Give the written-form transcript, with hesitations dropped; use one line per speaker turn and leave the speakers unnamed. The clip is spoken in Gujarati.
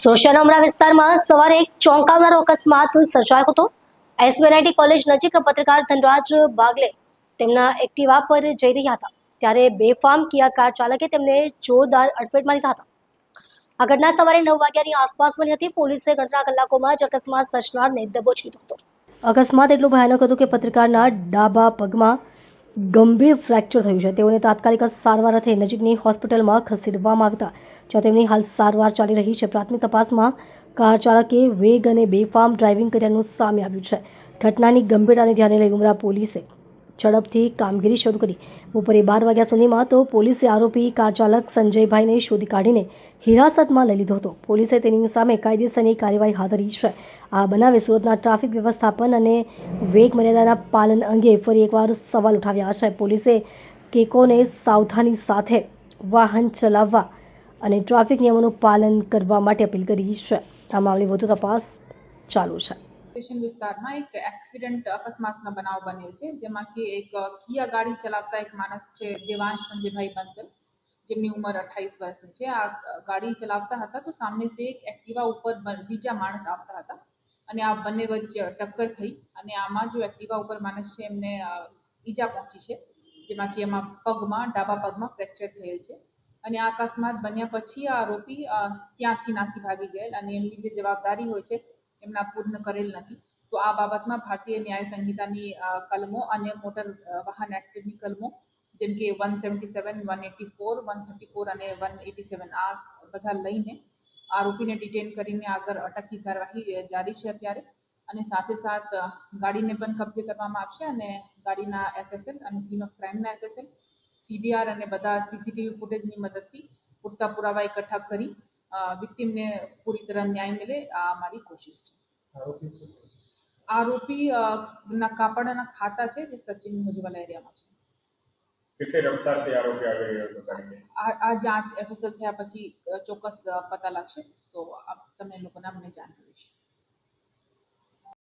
સોશિયાના ઉમરા વિસ્તારમાં સવારે એક ચોંકાવનારો અકસ્માત સર્જાયો હતો। એસવીઆઈટી કોલેજ નજીક પત્રકાર ધનરાજ બાગલે તેમના એક્ટિવા પર જઈ રહ્યા હતા ત્યારે બેફામ કિયા કાર ચાલકે તેમને જોરદાર અડફેટમાં લીધા હતા। આ ઘટના સવારે 9 વાગ્યાની આસપાસ બની હતી। પોલીસે ગણતરા કલાકોમાં જ અકસ્માત સર્જનારને દબોચી લીધો હતો। અકસ્માત એટલો ભયાનક હતો કે પત્રકારના ડાબા પગમાં ગંભીર ફ્રેક્ચર થયું છે। તેઓને તાત્કાલિક સારવાર અર્થે નજીકની હોસ્પિટલમાં ખસેડવામાં આવ્યા હતા, જ્યાં તેમની હાલ સારવાર ચાલી રહી છે। પ્રાથમિક તપાસમાં કાર ચાલકે વેગ અને બેફામ ડ્રાઇવિંગ કર્યાનું સામે આવ્યું છે। ઘટનાની ગંભીરતાને ધ્યાને લઈ ઉમરા પોલીસે ઝડપથી કામગીરી શરૂ કરી। બપોરે 12 વાગ્યા સુધીમાં તો પોલીસે આરોપી કાર ચાલક સંજયભાઈને શોધી કાઢીને હિરાસતમાં લઈ લીધો હતો। પોલીસે તેની સામે કાયદેસરની કાર્યવાહી હાથ ધરી છે। આ બનાવે સુરતના ટ્રાફિક વ્યવસ્થાપન અને વેગ મર્યાદાના પાલન અંગે ફરી એકવાર સવાલ ઉઠાવ્યા છે। પોલીસે કેકોને સાવધાની સાથે વાહન ચલાવવા અને ટ્રાફિક નિયમોનું પાલન કરવા માટે અપીલ કરી છે। આ મામલે વધુ તપાસ ચાલુ છે।
સ્ટેશન વિસ્તારમાં એક એક્સિડન્ટ અકસ્માતનો બનાવ બનેલ છે, જેમાં કે એક કિયા ગાડી ચલાવતા એક માણસ છે દેવાંશ સંજયભાઈ બંસલ, જેમની ઉંમર 28 વર્ષની છે। આ ગાડી ચલાવતા હતા તો સામે સે એક એક્ટિવા ઉપર બીજા માણસ આવતા હતા અને આ બંને વચ્ચે ટક્કર થઈ અને આમાં જો એક્ટિવા ઉપર માણસ છે એમને ઈજા પહોંચી છે, જેમાં કે એમાં ડાબા પગમાં ફ્રેક્ચર થયેલ છે અને આ અકસ્માત બન્યા પછી આ આરોપી ત્યાંથી નાસી ભાગી ગયેલ અને એમની જે જવાબદારી હોય છે એમના પૂર્ણ કરેલ નથી। તો આ બાબતમાં ભારતીય ન્યાય સંહિતાની કલમો અને મોટર વાહન એક્ટની કલમો જેમ કે 177, 184, 134 અને 187 આ બધા લઈને આરોપીને ડિટેન કરીને આગળ અટકની કાર્યવાહી જારી છે અત્યારે, અને સાથે સાથ ગાડીને પણ કબજે કરવામાં આવશે અને ગાડીના FSL અને સીન ઓફ ક્રાઇમના FSL, CDR અને બધા સીસીટીવી ફૂટેજની મદદથી પૂરતા પુરાવા એકઠા કરી વિક્ટિમને પૂરી તરહ ન્યાય મળે આ અમારી કોશિશ છે। આરોપી ના કાપડના ખાતા છે જે સચિન મુજવાલા એરિયામાં છે।
કેટલી રફતારથી આરોપી આવી રહ્યો હતો ગાડીને?
આ જાંચ FSL થયા પછી ચોક્કસ પતા લાગશે, તો તમને લોકોને અમને જાણ કરીશ।